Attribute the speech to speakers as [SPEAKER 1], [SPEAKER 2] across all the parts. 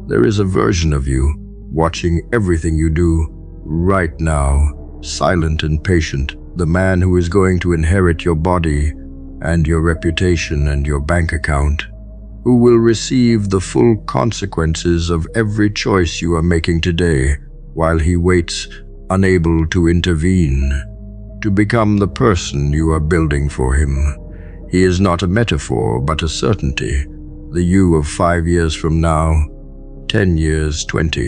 [SPEAKER 1] There is a version of you watching everything you do right now, silent and patient, the man who is going to inherit your body and your reputation and your bank account, who will receive the full consequences of every choice you are making today while he waits, unable to intervene, to become the person you are building for him. He is not a metaphor, but a certainty. The you of 5 years from now, 10 years, 20.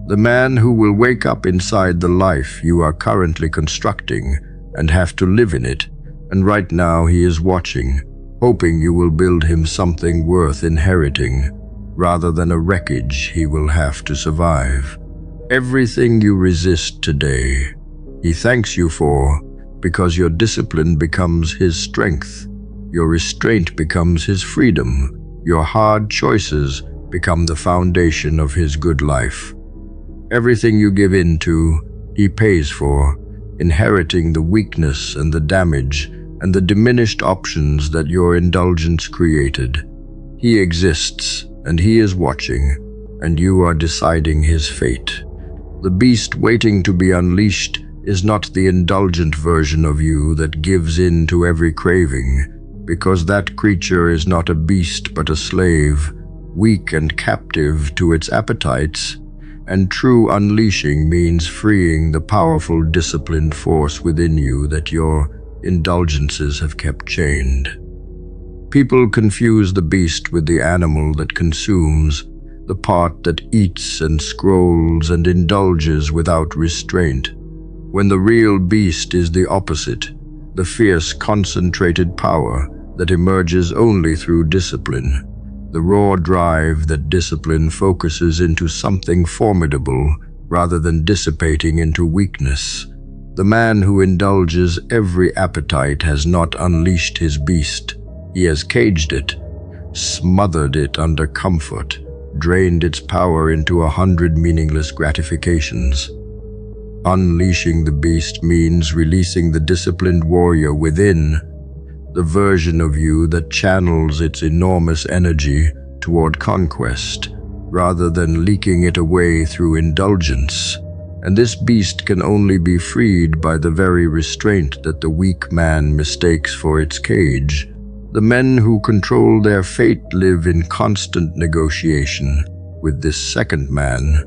[SPEAKER 1] The man who will wake up inside the life you are currently constructing and have to live in it. And right now he is watching, hoping you will build him something worth inheriting, rather than a wreckage he will have to survive. Everything you resist today, he thanks you for, because your discipline becomes his strength. Your restraint becomes his freedom. Your hard choices become the foundation of his good life. Everything you give in to, he pays for, inheriting the weakness and the damage and the diminished options that your indulgence created. He exists, and he is watching, and you are deciding his fate. The beast waiting to be unleashed is not the indulgent version of you that gives in to every craving, because that creature is not a beast but a slave, weak and captive to its appetites, and true unleashing means freeing the powerful disciplined force within you that your indulgences have kept chained. People confuse the beast with the animal that consumes, the part that eats and scrolls and indulges without restraint, when the real beast is the opposite, the fierce concentrated power that emerges only through discipline, the raw drive that discipline focuses into something formidable rather than dissipating into weakness. The man who indulges every appetite has not unleashed his beast. He has caged it, smothered it under comfort, drained its power into 100 meaningless gratifications. Unleashing the beast means releasing the disciplined warrior within, the version of you that channels its enormous energy toward conquest, rather than leaking it away through indulgence. And this beast can only be freed by the very restraint that the weak man mistakes for its cage. The men who control their fate live in constant negotiation with this second man,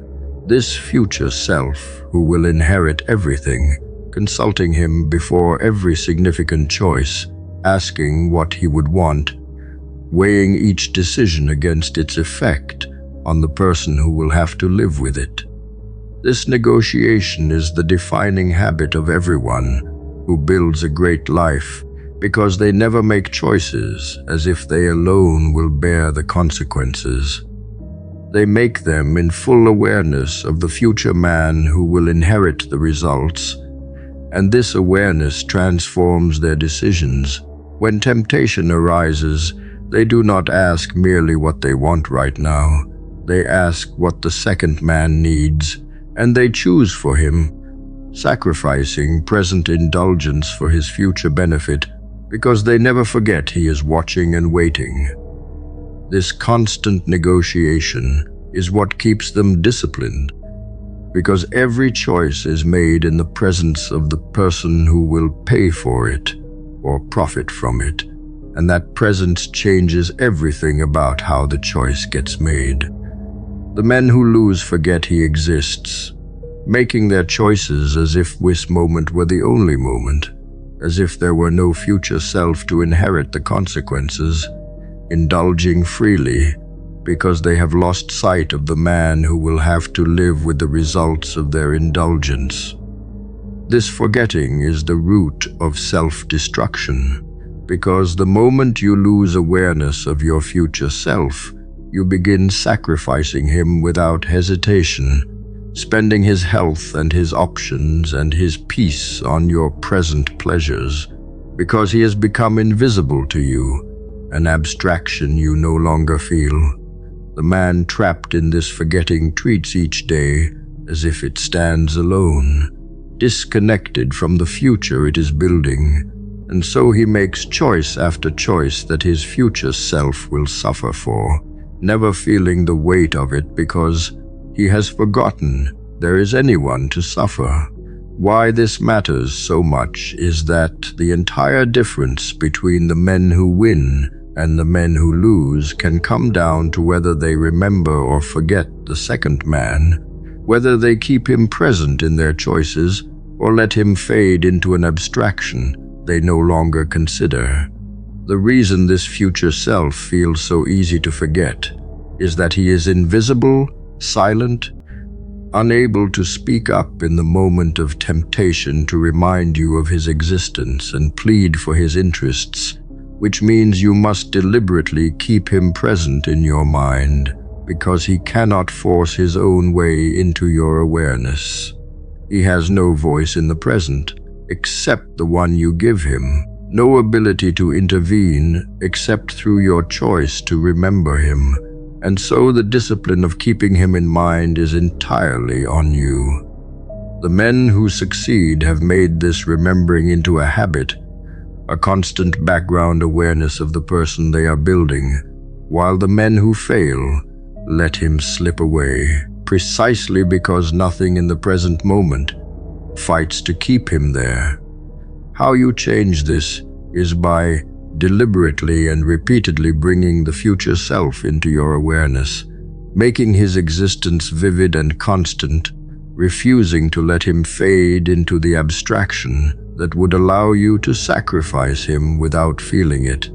[SPEAKER 1] this future self who will inherit everything, consulting him before every significant choice, asking what he would want, weighing each decision against its effect on the person who will have to live with it. This negotiation is the defining habit of everyone who builds a great life, because they never make choices as if they alone will bear the consequences. They make them in full awareness of the future man who will inherit the results, and this awareness transforms their decisions. When temptation arises, they do not ask merely what they want right now. They ask what the second man needs, and they choose for him, sacrificing present indulgence for his future benefit, because they never forget he is watching and waiting. This constant negotiation is what keeps them disciplined, because every choice is made in the presence of the person who will pay for it or profit from it, and that presence changes everything about how the choice gets made. The men who lose forget he exists, making their choices as if this moment were the only moment, as if there were no future self to inherit the consequences, indulging freely because they have lost sight of the man who will have to live with the results of their indulgence. This forgetting is the root of self-destruction, because the moment you lose awareness of your future self, you begin sacrificing him without hesitation, spending his health and his options and his peace on your present pleasures, because he has become invisible to you, an abstraction you no longer feel. The man trapped in this forgetting treats each day as if it stands alone, disconnected from the future it is building, and so he makes choice after choice that his future self will suffer for. never feeling the weight of it because he has forgotten there is anyone to suffer. Why this matters so much is that the entire difference between the men who win and the men who lose can come down to whether they remember or forget the second man, whether they keep him present in their choices or let him fade into an abstraction they no longer consider. The reason this future self feels so easy to forget is that he is invisible, silent, unable to speak up in the moment of temptation to remind you of his existence and plead for his interests, which means you must deliberately keep him present in your mind because he cannot force his own way into your awareness. He has no voice in the present except the one you give him, no ability to intervene except through your choice to remember him, and so the discipline of keeping him in mind is entirely on you. The men who succeed have made this remembering into a habit, a constant background awareness of the person they are building, while the men who fail let him slip away, precisely because nothing in the present moment fights to keep him there. How you change this is by deliberately and repeatedly bringing the future self into your awareness, making his existence vivid and constant, refusing to let him fade into the abstraction that would allow you to sacrifice him without feeling it,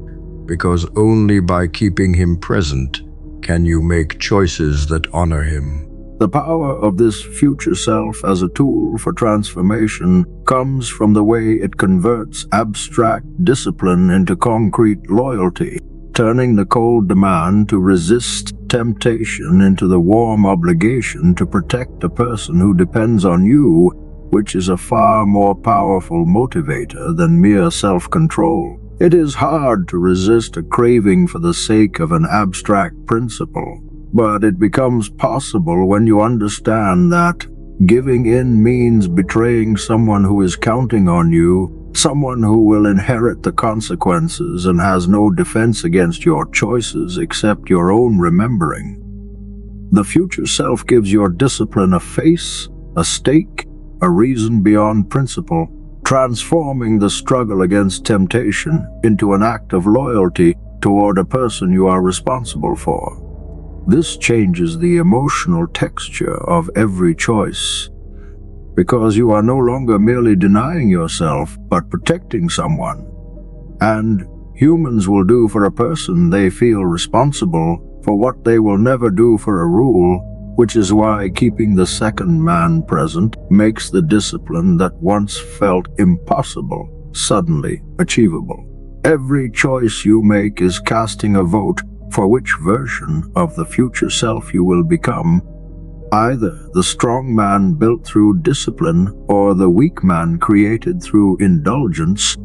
[SPEAKER 1] because only by keeping him present can you make choices that honor him.
[SPEAKER 2] The power of this future self as a tool for transformation comes from the way it converts abstract discipline into concrete loyalty, turning the cold demand to resist temptation into the warm obligation to protect a person who depends on you, which is a far more powerful motivator than mere self-control. It is hard to resist a craving for the sake of an abstract principle, but it becomes possible when you understand that giving in means betraying someone who is counting on you, someone who will inherit the consequences and has no defense against your choices except your own remembering. The future self gives your discipline a face, a stake, a reason beyond principle, transforming the struggle against temptation into an act of loyalty toward a person you are responsible for. This changes the emotional texture of every choice, because you are no longer merely denying yourself, but protecting someone. And humans will do for a person they feel responsible for what they will never do for a rule, which is why keeping the second man present makes the discipline that once felt impossible suddenly achievable. Every choice you make is casting a vote for which version of the future self you will become, either the strong man built through discipline or the weak man created through indulgence,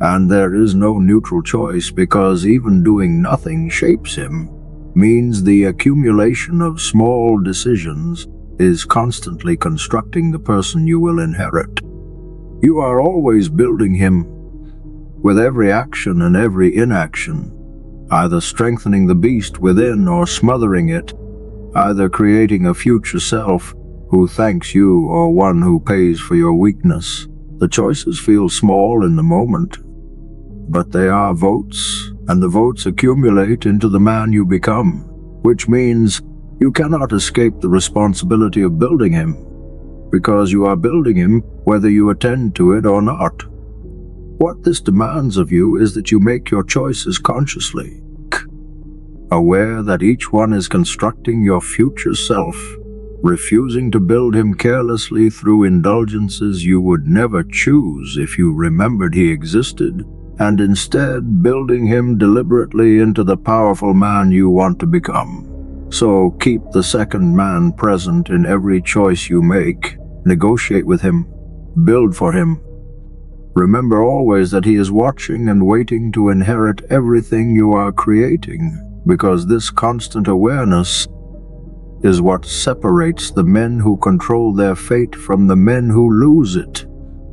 [SPEAKER 2] and there is no neutral choice because even doing nothing shapes him, means the accumulation of small decisions is constantly constructing the person you will inherit. You are always building him with every action and every inaction, either strengthening the beast within or smothering it, either creating a future self who thanks you or one who pays for your weakness. The choices feel small in the moment, but they are votes, and the votes accumulate into the man you become, which means you cannot escape the responsibility of building him, because you are building him whether you attend to it or not. What this demands of you is that you make your choices consciously, aware that each one is constructing your future self, refusing to build him carelessly through indulgences you would never choose if you remembered he existed, and instead building him deliberately into the powerful man you want to become. So keep the second man present in every choice you make, negotiate with him, build for him. Remember always that he is watching and waiting to inherit everything you are creating, because this constant awareness is what separates the men who control their fate from the men who lose it.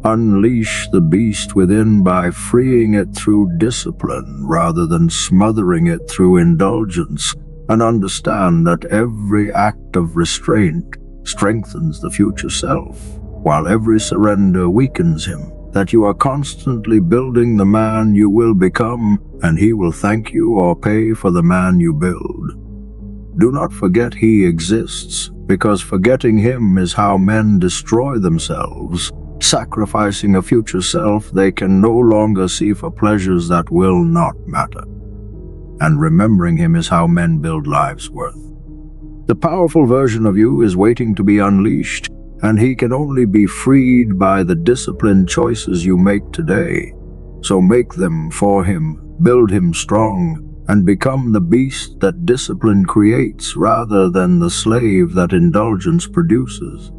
[SPEAKER 2] Unleash the beast within by freeing it through discipline rather than smothering it through indulgence, and understand that every act of restraint strengthens the future self, while every surrender weakens him, that you are constantly building the man you will become, and he will thank you or pay for the man you build. Do not forget he exists, because forgetting him is how men destroy themselves, sacrificing a future self they can no longer see for pleasures that will not matter. And remembering him is how men build lives worth. The powerful version of you is waiting to be unleashed, and he can only be freed by the disciplined choices you make today. So make them for him, build him strong, and become the beast that discipline creates rather than the slave that indulgence produces.